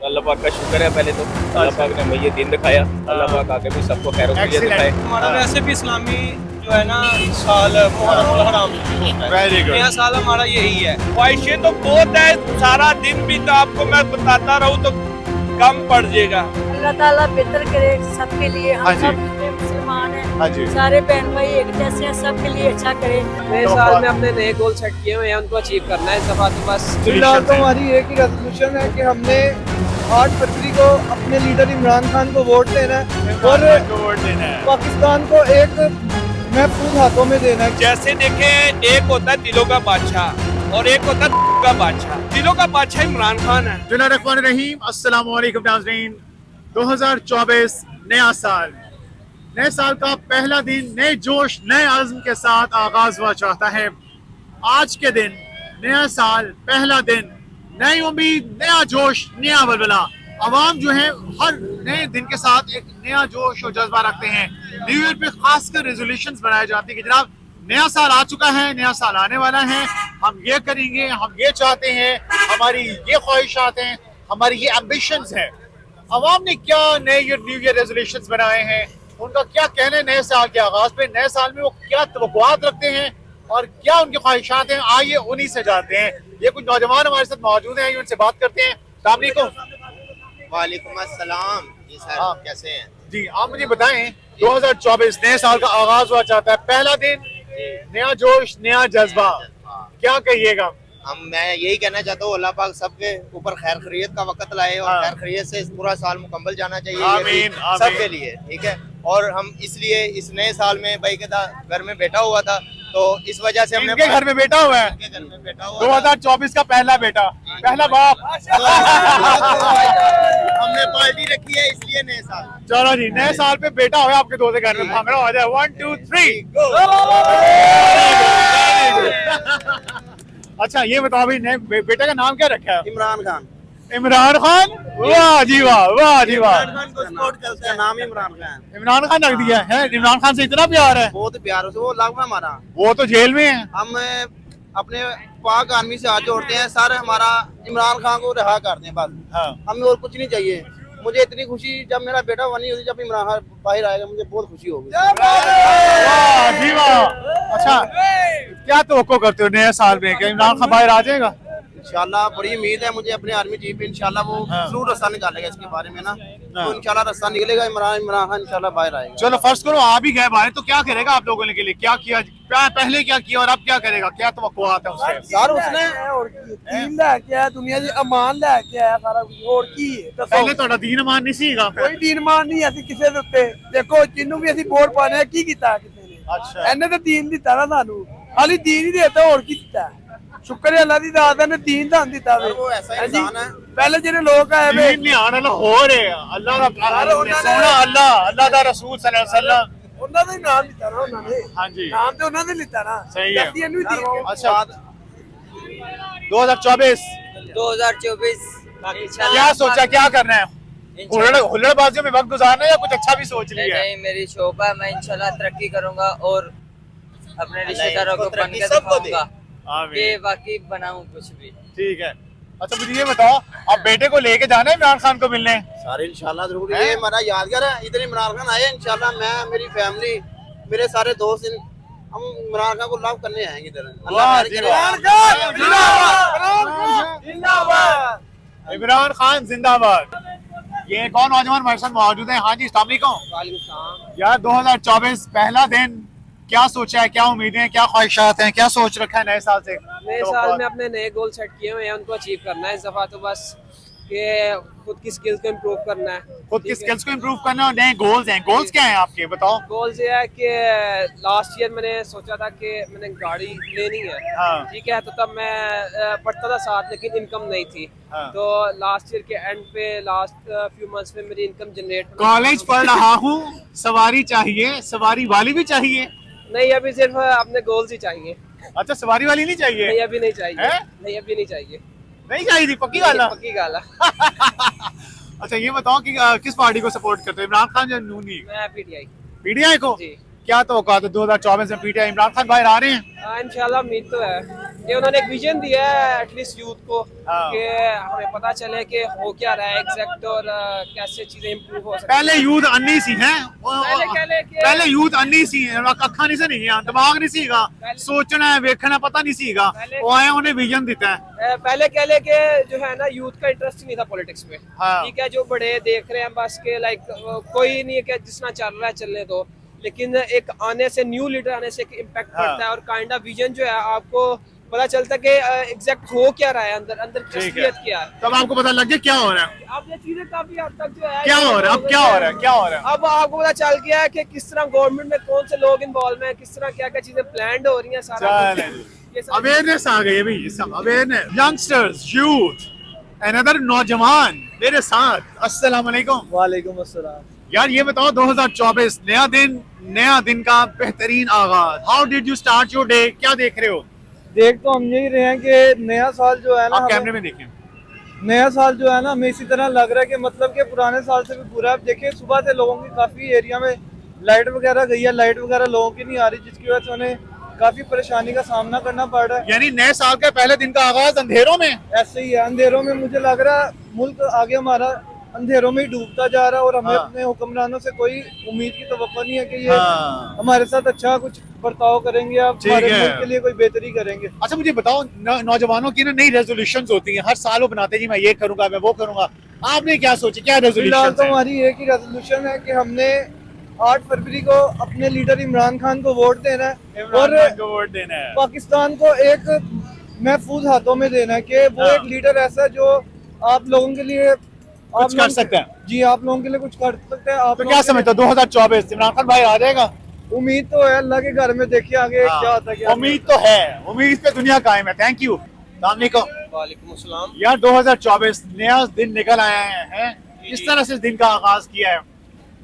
अल्लाह पाक का शुक्र है। पहले तो अल्लाह पाक ने हमें ये दिन दिखाया, अल्लाह पाक आगे भी सबको खैर दिखाए। हमारा वैसे भी इस्लामी जो है ना साल मुहर्रम हराम होता है। Very good. नया साल हमारा यही है। ख्वाहिशें तो बहुत है, सारा दिन भी तो आपको मैं बताता रहूं तो कम पड़ जाएगा। अल्लाह ताला बेहतर करे सबके लिए। हाँ हम जी। सब जितने मुसलमान हैं, हाँ जी। सारे बहन भाई एक जैसे हैं, सबके लिए अच्छा करे। नए तो साल बहुत- में अपने नए गोल सेट किए हुए हैं, उनको अचीव करना है। इस दफा तो बस फिलहाल तो हमारी एक ही रेजोल्यूशन है कि हमने 8 फरवरी को अपने लीडर इमरान खान को वोट देना है और वोट देना है। पाकिस्तान को एक महफूज हाथों में देना है। जैसे देखें, एक होता है दिलों का बादशाह और एक होता है दिलों का बादशाह। दिलों का बादशाह इमरान खान है। बिस्मिल्लाहिर्रहमानिर्रहीम, अस्सलाम वालेकुम नाज़रीन। 2024 नया साल, नए साल का पहला दिन नए जोश नए आज़म के साथ आगाज हुआ चाहता है। आज के दिन नया साल, पहला दिन, नई उम्मीद, नया जोश, नया बलबला। आवाम जो है हर नए दिन के साथ एक नया जोश और जज्बा रखते हैं। न्यू ईयर पे खासकर रेजोल्यूशंस बनाए जाते हैं कि जनाब नया साल आ चुका है, नया साल आने वाला है, हम ये करेंगे, हम ये चाहते हैं, हमारी ये ख्वाहिशात हैं, हमारी ये एम्बिशंस हैं। अवाम ने क्या न्यू ईयर रेजोल्यूशंस बनाए हैं, उनका क्या कहना है नए साल के आगाज पे, नए साल में वो क्या तवक्कुआत रखते हैं और क्या उनकी ख्वाहिशात हैं, आइए उन्हीं से जानते हैं। ये कुछ नौजवान हमारे साथ मौजूद हैं, उनसे बात करते हैं। अस्सलाम वालेकुम। वालेकुम अस्सलाम जी सर, हाँ। कैसे हैं? जी, आप मुझे बताएं, 2024 नए साल का आगाज हुआ चाहता है, पहला दिन, नया जोश, नया जज्बा, क्या कहिएगा? मैं यही कहना चाहता हूँ, अल्लाह पाक सबके ऊपर खैर खैरियत का वक्त लाए और हाँ। खैर खैरियत से इस पूरा साल मुकम्मल जाना चाहिए। ये भी आमीन, आमीन। सबके लिए, ठीक है। और हम इसलिए इस नए साल में भाई के घर में बैठा हुआ था, तो इस वजह से हमने इनके घर में बेटा हुआ है, इनके घर में बैठा हुआ था। 2024 का पहला बेटा, पहला बाप। हमने पार्टी रखी है इसलिए नए साल। चलो जी, नए साल पे बेटा हुआ आपके दोस्त के घर में, भांगड़ा हो जाए। 1 2 3 अच्छा, ये बताओ भाई, नए बेटे का नाम क्या रखा है? इमरान खान। इमरान खान। वाह जी वाह, वाह जी वाह। खान को सपोर्ट करते हैं। नाम इमरान खान। इमरान खान रख दिया है। इमरान खान से इतना प्यार है, बहुत प्यार से वो लागू है हमारा। वो तो जेल में है। हम अपने पाक आर्मी से हाथ जोड़ते हैं सर, हमारा इमरान खान को रिहा कर दें बस। हाँ। हमें और कुछ नहीं चाहिए। मुझे इतनी खुशी जब मेरा बेटा बनी होगी, जब इमरान खान बाहर आएगा, मुझे बहुत खुशी होगी। वाह जी वाह। अच्छा, क्या तवक्को करते हो नए साल में, क्या इमरान खान बाहर आ जाएगा? इंशाल्लाह बड़ी उम्मीद है मुझे अपने आर्मी चीफ पे, इंशाल्लाह वो हाँ। जरूर रास्ता निकालेगा इसके बारे में ना। हाँ। तो इंशाल्लाह रास्ता निकलेगा, इमरान खान इंशाल्लाह बाहर आएगा। चलो फर्ज करो आ भी गए बाहर, तो क्या करेगा आप लोगों के लिए? क्या किया पहले, क्या किया और अब क्या करेगा? क्या तवक्कुआत है उससे? सर उसने दीन लैके आया, दुनिया दी अमान लैके आया, सारा कुछ और की दसो। पहले ਤੁਹਾਡਾ ਦੀਨ ਮਾਨ ਨਹੀਂ ਸੀਗਾ। ਕੋਈ ਦੀਨ ਮਾਨ ਨਹੀਂ ਅਸੀਂ ਕਿਸੇ ਦੇ ਉੱਤੇ। ਦੇਖੋ ਜਿਹਨੂੰ ਵੀ ਅਸੀਂ ਵੋਟ ਪਾਣੇ ਕੀ ਕੀਤਾ ਕਿਸੇ ਨੇ? ਅੱਛਾ। ਇਹਨੇ ਤਾਂ ਦੀਨ ਦਿੱਤਾ ਨਾ ਸਾਨੂੰ, ਖਾਲੀ ਦੀਨ ਹੀ ਦੇਤਾ, ਹੋਰ ਕੀ ਦਿੱਤਾ? ਸ਼ੁਕਰ ਹੈ ਅੱਲਾ ਦੀ ਦਾਤ ਨੇ ਦੀਨ ਤਾਂ ਦਿੱਤਾ ਵੇ। वो ऐसा ਹਾਂਜੀ। इंसान है। ਪਹਿਲੇ ਜਿਹੜੇ ਲੋਕ ਆਏ ਵੇ दीन लिहान वाला हो रहे हैं, अल्लाह का सोना, अल्लाह दा रसूल सल्लल्लाहु अलैहि वसल्लम। ਉਹਨਾਂ ਦਾ ਹੀ ਨਾਮ ਦਿੱਤਾ ਨਾ ਉਹਨਾਂ ਨੇ। हाँ जी, ਨਾਮ ਤੇ ਉਹਨਾਂ ਨੇ ਲਿੱਤਾ ਨਾ। सही है। ਅਸੀਂ ਇਹਨੂੰ ਹੀ ਦੇ अच्छा, 2024 2024 क्या सोचा, क्या करना है? हुल्लड़बाजियों में वक्त गुजारना है या कुछ अच्छा भी सोच लिया है? नहीं, मेरी शोभा है, मैं इंशाल्लाह तरक्की करूंगा और अपने रिश्तेदारों को बन तरक्की के सबको दे। दिखाऊंगा कि आमीन। वाकई बनाऊं कुछ भी। ठीक है। अच्छा, मुझे ये बताओ, आप बेटे को लेके जाना है इमरान खान को मिलने? सारे इंशाल्लाह जरूर। ये हमारा यादगार है, इधर इमरान खान आए इंशाल्लाह, मैं मेरी फैमिली मेरे सारे दोस्त हम इमरान खान को लव करने आएंगे इधर। वाह जी वाह। इमरान खान जिंदाबाद। ये एक और नौजवान हमारे साथ मौजूद है। हाँ जी, अस्सलाम वालेकुम। यार 2024 पहला दिन, क्या सोचा है, क्या उम्मीदें हैं, क्या ख्वाहिशात हैं, क्या सोच रखा है नए साल से? नए साल में अपने नए गोल सेट किए हुए हैं, उनको अचीव करना है। इस दफा तो बस ये खुद की स्किल्स को इम्प्रूव करना है। खुद की स्किल्स को इम्प्रूव करना और नए गोल्स हैं। गोल्स क्या हैं आपके, बताओ? गोल्स ये है कि लास्ट ईयर मैंने सोचा था कि मैंने गाड़ी लेनी है, हाँ। ठीक है, तो तब मैं पढ़ता था साथ, लेकिन इनकम नहीं थी। हाँ। तो लास्ट ईयर के एंड पे, लास्ट फ्यू मंथ्स में मेरी इनकम जनरेट कॉलेज पढ़ रहा हूँ, सवारी चाहिए, सवारी वाली भी चाहिए? नहीं, अभी सिर्फ अपने गोल्स ही चाहिए। अच्छा, सवारी वाली नहीं चाहिए? नहीं, अभी नहीं चाहिए। हैं? नहीं, अभी नहीं चाहिए। नहीं चाहिए थी, पक्की वाला? पक्की गाला। अच्छा, ये बताओ कि किस पार्टी को सपोर्ट करते हो, इमरान खान या नून लीग? मैं पीटीआई। पीटीआई को? जी। क्या तो औकात है 2024 में पीटीआई इमरान खान बाहर आ रहे हैं? इंशाल्लाह उम्मीद तो है। कि उन्होंने एक विजन दिया है एटलीस्ट यूथ को हाँ। कि हमें पता चले कि हो क्या रहा है एग्जैक्ट और कैसे चीजें इम्प्रूव हो सकती पहले यूथ अन्नी सी हैं पहले कह ले कि- पहले यूथ अन्नी सी हैं अखा नहीं से नहीं है दिमाग नहीं सीगा सोचना है वेखना पता नहीं सीगा पहले- वो आए उन्हें विजन देता है पहले कह ले कि जो है ना यूथ का इंटरेस्ट नहीं था पॉलिटिक्स में हाँ। ठीक है जो बड़े देख रहे हैं बस के लाइक कोई नहीं है कि जिसना चल रहा है चलने दो लेकिन एक आने से न्यू लीडर आने से एक इम्पैक्ट हाँ। पड़ता है और काइंड ऑफ विजन जो है आपको पता चलता है कि एग्जैक्ट हो क्या रहा है अंदर अंदर ठीक है कसलियत क्या है तब आपको पता लग गया क्या हो रहा है अब ये चीजें काफी हद तक जो है क्या हो रहा है अब क्या हो रहा है क्या हो रहा है अब आपको पता चल गया है कि किस तरह गवर्नमेंट में कौन से लोग इन्वॉल्व हैं किस तरह क्या क्या चीजें प्लान्ड हो रही हैं सारा कुछ। चलें। ये सारी- अवेयरनेस आ गई है भाई सब अवेयरनेस यंगस्टर्स यूथ अनदर नौजवान मेरे साथ अस्सलाम वालेकुम वालेकुम अस्सलाम। यार ये बताओ 2024 नया दिन का बेहतरीन आगाज how did you start your day क्या देख रहे हो देख तो हम यही रहे हैं कि नया साल जो है ना आप हमें- कैमरे में देखें नया साल जो है ना हमें इसी तरह लग रहा है कि मतलब कि पुराने साल से भी बुरा है। अब देखिए सुबह से लोगों की काफी एरिया में लाइट वगैरह गई है लाइट वगैरह लोगों की नहीं आ रही जिसकी वजह से उन्हें काफी परेशानी का सामना करना पड़ रहा है। यानी नए साल के पहले दिन का आगाज अंधेरों में ऐसे ही है अंधेरों में मुझे लग रहा है मुल्क आगे हमारा अंधेरों में ही डूबता जा रहा है और हमें हाँ। अपने हुक्मरानों से कोई उम्मीद की तवक्को नहीं है कि ये हाँ। हमारे साथ अच्छा कुछ बर्ताव करेंगे या ठीक हमारे है। मुल्क के लिए कोई बेहतरी करेंगे। अच्छा मुझे बताओ नौजवानों की ना नई रेजोल्यूशंस होती हैं हर साल वो बनाते हैं जी मैं ये करूंगा मैं वो करूंगा आपने क्या सोची क्या फिलहाल रेजोल्यूशन तो हमारी एक ही रेजोल्यूशन है कि हमने 8 फरवरी को अपने लीडर इमरान खान को वोट देना है और वोट देना है पाकिस्तान को एक महफूज हाथों में देना है कि वो हाँ। एक लीडर ऐसा है जो आप लोगों के लिए कुछ कर सकते हैं जी आप लोगों के लिए कुछ कर सकते हैं। आप तो लोगों क्या के लिए- समझते हो 2024 इमरान खान भाई आ जाएगा उम्मीद तो है अल्लाह के घर में देखिए आगे क्या होता है क्या उम्मीद तो है उम्मीद पे दुनिया कायम है थैंक यू वालेकुम अस्सलाम। यार 2024 नया दिन निकल आया है किस तरह से इस दिन का आगाज किया है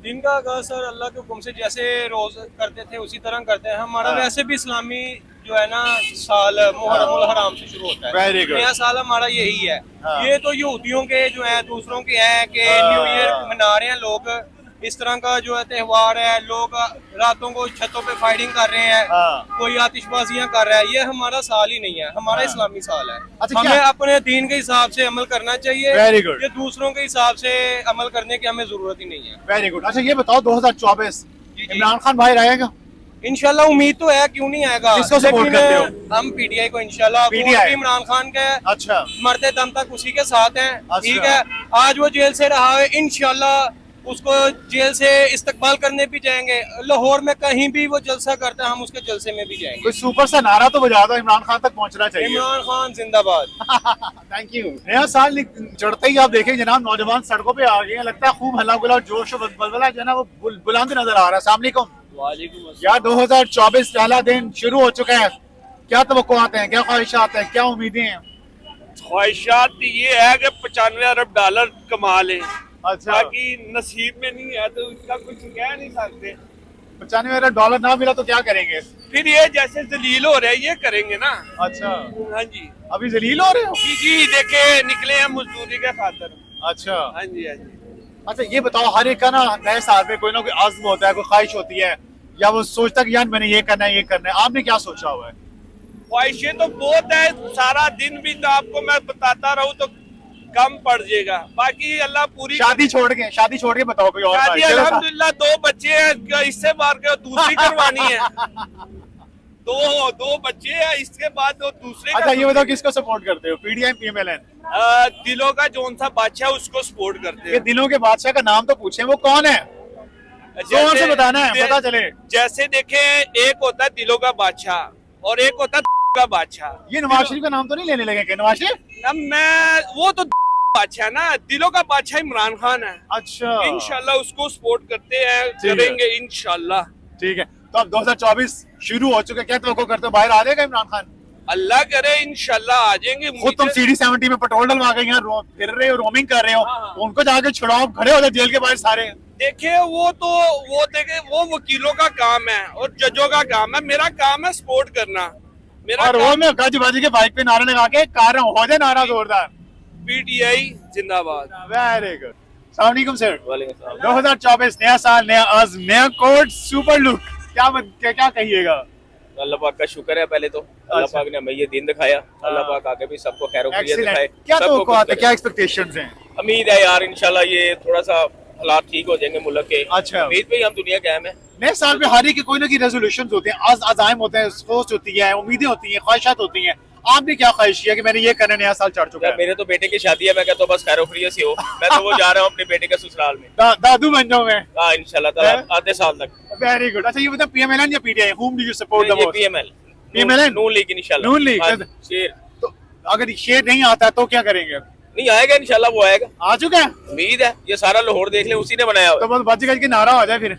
दिन का आगाज सर अल्लाह के हुक्म से जैसे रोज करते थे उसी तरह करते हैं हमारा हाँ। वैसे भी इस्लामी जो है ना साल मुहर्रम हराम से शुरू होता है Very good. नया साल हमारा यही है हाँ। ये तो यहूदियों के जो है दूसरों के हैं कि हाँ। न्यू ईयर मना रहे हैं लोग इस तरह का जो है त्योहार है लोग रातों को छतों पे फायरिंग कर रहे हैं हाँ। कोई आतिशबाजियां कर रहा है ये हमारा साल ही नहीं है हमारा हाँ। इस्लामी साल है अच्छा, हमें क्या- अपने दीन के हिसाब से अमल करना चाहिए Very good. ये दूसरों के हिसाब से अमल करने की हमें जरूरत ही नहीं है वेरी गुड अच्छा ये बताओ 2024 जी। इमरान खान भाई रहेगा इंशाल्लाह उम्मीद तो है क्यों नहीं आएगा किसको support लेकिन करते हो? हम पीटीआई को इंशाल्लाह PTI? वोट भी इमरान खान का है अच्छा मरते दम तक उसी के साथ हैं अच्छा। ठीक है आज वो जेल से रहा है इंशाल्लाह उसको जेल से इस्तकबाल करने भी जाएंगे लाहौर में कहीं भी वो जलसा करता है हम उसके जलसे में भी जाएंगे कोई सुपर सा नारा तो बजा दो इमरान खान तक पहुंचना चाहिए इमरान खान जिंदाबाद थैंक यू नया साल चढ़ते ही आप देखें जनाब नौजवान सड़कों पे आ गए हैं लगता है खूब हल्ला गुला जोश और बलबला जो है ना वो बुलंद नजर आ रहा है अस्सलाम वालेकुम यार 2024 पहला दिन शुरू हो चुका है क्या तवक्कुआत हैं क्या ख्वाहिशात हैं क्या उम्मीदें हैं ख्वाहिशात ये है कि 95 अरब डॉलर कमा लें अच्छा बाकी नसीब में नहीं है तो इसका कुछ कह नहीं सकते 95 अरब डॉलर ना मिला तो क्या करेंगे फिर ये जैसे जलील हो रहे हैं ये करेंगे ना अच्छा हाँ जी अभी जलील हो रहे हो जी जी देखे निकले हैं मजदूरी के खातर अच्छा हाँ जी हाँ जी अच्छा ये बताओ हर एक का ना नए साल में कोई ना कोई आज़्म होता है कोई ख्वाहिश होती है या वो सोचता है कि यार मैंने ये करना है ये करना है आपने क्या सोचा हुआ है ख्वाहिशें तो बहुत है सारा दिन भी तो आपको मैं बताता रहूं तो कम पड़ जाएगा बाकी अल्लाह पूरी शादी छोड़ के बताओ कोई और शादी ख्वाहिश। अल्हम्दुलिल्लाह 2 बच्चे हैं इससे बार के दूसरी करवानी है दो बच्चे हैं इसके बाद वो दूसरे अच्छा ये बताओ किसको सपोर्ट करते हो पीडीएम पीएमएलएन दिलों का जोन सा बादशाह उसको सपोर्ट करते ये हैं दिलों के बादशाह का नाम तो पूछे वो कौन है जोर से बताना है पता चले जैसे देखे एक होता है दिलों का बादशाह और एक होता है का बादशाह ये नवाज शरीफ का नाम तो नहीं लेने लगे क्या नवाज शरीफ अब मैं वो तो बादशाह ना दिलों का बादशाह इमरान खान है अच्छा इंशाल्लाह उसको सपोर्ट करते हैं ठीक है। करेंगे इंशाल्लाह ठीक है तो अब 2024 शुरू हो चुका है क्या तो करते हो बाहर आ जाएगा इमरान खान अल्लाह करे इंशाल्लाह आ जाएंगे खुद तुम सीडी 70 में पेट्रोल डलवा के यहाँ फिर रहे हो रोमिंग कर रहे हो उनको जाके छुड़ाओ खड़े हो जाए जेल के बाहर सारे देखे वो देखे वो वकीलों का काम है और जजों का काम है मेरा काम है सपोर्ट करना मेरा और वो मैं गजबाजी के बाइक पे नारे लगा के कार हो जाए नारा जोरदार पीटीआई जिंदाबाद वेरी गुड अस्सलाम वालेकुम सर वालेकुम सलाम। 2024 नया साल नया आज़्म नया कोड सुपर लुक क्या कहिएगा अल्लाह पाक का शुक्र है पहले तो अल्लाह अच्छा। पाक ने हमें ये दिन दिखाया। अल्लाह पाक आगे भी सबको खैर दिखाए। क्या सबको तो खुश करे। क्या एक्सपेक्टेशंस हैं? उम्मीद है यार इंशाल्लाह ये थोड़ा सा हालात ठीक हो जाएंगे मुल्क के। अच्छा। उम्मीद पे ही हम दुनिया कायम है। नए साल में हर एक के कोई ना कोई रेजोल्यूशंस होते हैं, अज़ाइम होते हैं, सोच होती है, उम्मीदें होती हैं, ख्वाहिशात होती हैं। आपने क्या ख्वाहिश किया कि मैंने ये करना, नया साल चढ़ चुका है? मेरे तो बेटे की शादी है, मैं कहता हूँ बस खैर से हो। मैं तो वो जा रहा हूँ अपने बेटे के ससुराल में। दादू बन जाऊं मैं? हाँ इंशाल्लाह ताला आधे साल तक। Very good. अच्छा ये बता, PMLN या PTI, whom do you support the most? PML PMLN? Noon league इंशाल्लाह। नून लीग। हाँ, शेर। तो अगर शेर नहीं आता तो क्या करेंगे? नहीं आएगा इंशाल्लाह, वो आएगा। आ चुका है? उम्मीद है, ये सारा लाहौर देख ले, उसी ने बनाया हुआ तो बस बच गज के नारा हो जाए फिर,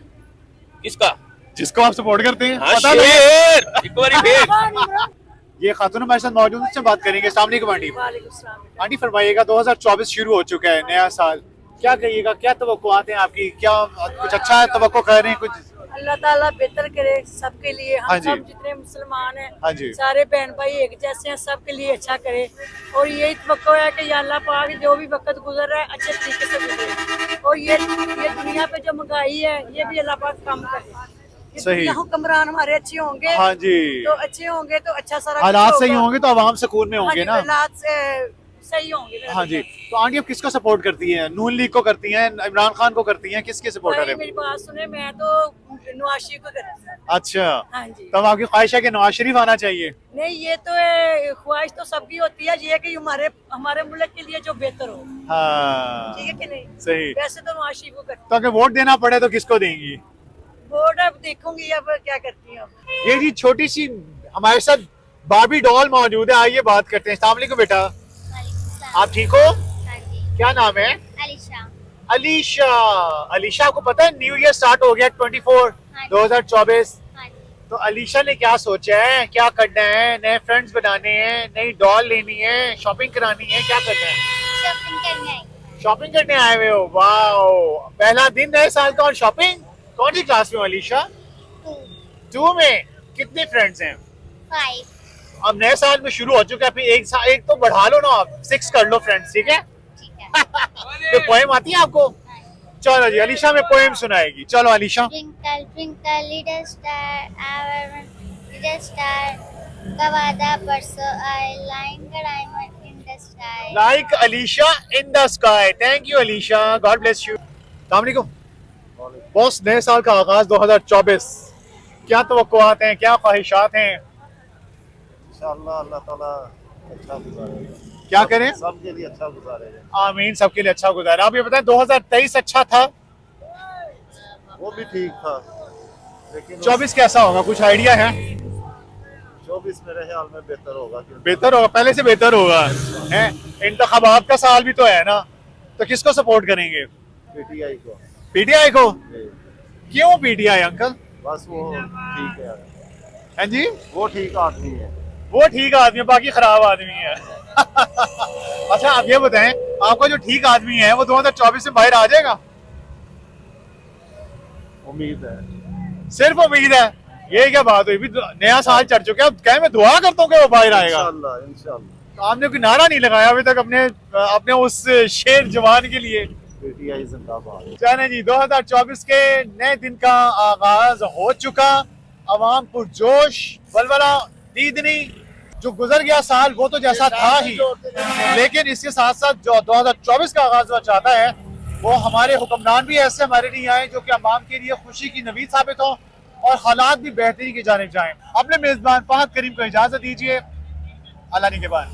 किसका? जिसको आप सपोर्ट करते हैं। हाँ, पता शेर। एक बारी फिर। ये खातून हमारे साथ मौजूद है, उससे बात करेंगे। अस्सलाम वालेकुम आंटी। वालेकुम सलाम। आंटी फरमाइएगा, 2024 शुरू हो चुका है, नया साल, क्या कहिएगा, क्या तवक्कुआत हैं आपकी? क्या कुछ अच्छा है तवक्को कर रहे हैं कुछ? अल्लाह ताला बेहतर करे सबके लिए। हाँ हम जी। सब जितने मुसलमान हैं, हाँ जी। सारे बहन भाई एक जैसे हैं, सबके लिए अच्छा करे। और यही तवक्को है कि या अल्लाह पाक जो भी वक्त गुजर रहा है अच्छे तरीके से गुजरे। और ये दुनिया पे जो महंगाई है ये भी अल्लाह पाक कम करे। ये सही। दुनिया हुक्मरान हमारे अच्छे होंगे। हाँ जी। तो अच्छे होंगे तो अच्छा सारा हालात कुछ सही होगा। होंगे तो आवाम सुकून में होंगे हाँ जी, ना। हालात से सही होंगे। हाँ जी। तो आंटी आप किसको सपोर्ट करती हैं? नून लीग को करती हैं, इमरान खान को करती हैं, किसके सपोर्टर भाई है? मेरी बात सुने, मैं तो नवाज शरीफ को करती हूँ। अच्छा। हाँ जी। तो आपकी ख्वाहिश है कि नवाज शरीफ आना चाहिए? नहीं, ये तो ख्वाहिश तो सबकी होती है, ये कि हमारे मुल्क के लिए जो बेहतर हो। हाँ ठीक है कि नहीं? सही। वैसे तो नवाज शरीफ को करती तो अगर वोट देना पड़े तो किसको देंगी? हूँ। वोट अब देखूंगी अब क्या करती हूँ। ये जी छोटी सी हमारे साथ बार्बी डॉल मौजूद है, आइए बात करते हैं। अस्सलाम वालेकुम बेटा, आप ठीक हो? क्या नाम है? अलीशा। अलीशा, आपको पता है न्यू ईयर स्टार्ट हो गया 2024। तो अलीशा ने क्या सोचा है, क्या करना है? नए फ्रेंड्स बनाने हैं, नई डॉल लेनी है, शॉपिंग करानी है, क्या करना है? शॉपिंग करने आए हुए हो? वाह, पहला दिन नए साल का और शॉपिंग। कौन सी क्लास में हो अलीशा? 2 में। कितने फ्रेंड्स हैं? 5। अब नए साल में शुरू हो चुका है, फिर एक तो बढ़ा लो ना आप, 6 कर लो फ्रेंड्स, ठीक है? तो पोएम आती है आपको? चलो जी, अलीशा में पोएम सुनाएगी। चलो Alisha. Twinkle twinkle little star, our little star, का वादा परसों आए, lying a diamond in the sky. Like Alisha in the sky. Thank you Alisha, God bless you. अस्सलाम वालेकुम बॉस, नए साल का आगाज 2024, क्या तवक्कुआत हैं, क्या ख्वाहिशात हैं? इंशाअल्लाह अल्लाह ताला अच्छा गुजारेगा। क्या करें? सबके लिए अच्छा गुजारेगा। आमीन, सबके लिए अच्छा गुजारा। आप ये बताएं 2023 अच्छा था? वो भी ठीक था, लेकिन 24 कैसा होगा, कुछ आइडिया है? 24 मेरे ख्याल में बेहतर होगा। बेहतर होगा, पहले से बेहतर होगा। है, इंतखाबात का साल भी तो है ना, तो किसको सपोर्ट करेंगे? PTI को। PTI को? क्यों PTI अंकल? बस वो ठीक है। हाँ जी, वो ठीक आदमी है। वो ठीक आदमी है, बाकी खराब आदमी है। अच्छा आप ये बताएं, आपका जो ठीक आदमी है वो 2024 में बाहर आ जाएगा? उम्मीद है। सिर्फ उम्मीद है? ये क्या बात हुई, नया साल चढ़ चुका है, अब क्या मैं दुआ करता हूँ कि वो बाहर आएगा। इंशाअल्लाह इंशाअल्लाह। तो आपने कोई नारा नहीं लगाया अभी तक अपने उस शेर जवान के लिए? PTI जिंदाबाद। चलें जी, 2024 के नए दिन का आगाज हो चुका, अवाम पुरजोश, वलवला दीदनी। जो गुजर गया साल वो तो जैसा था ही, लेकिन इसके साथ साथ जो 2024 का आगाज हुआ चाहता है, वो हमारे हुक्मरान भी ऐसे हमारे लिए आए जो कि अवाम के लिए खुशी की नवीद साबित हो और हालात भी बेहतरी की जानिब जाएं। अपने मेजबान फहद करीम को इजाजत दीजिए, अल्लाह निगहबान।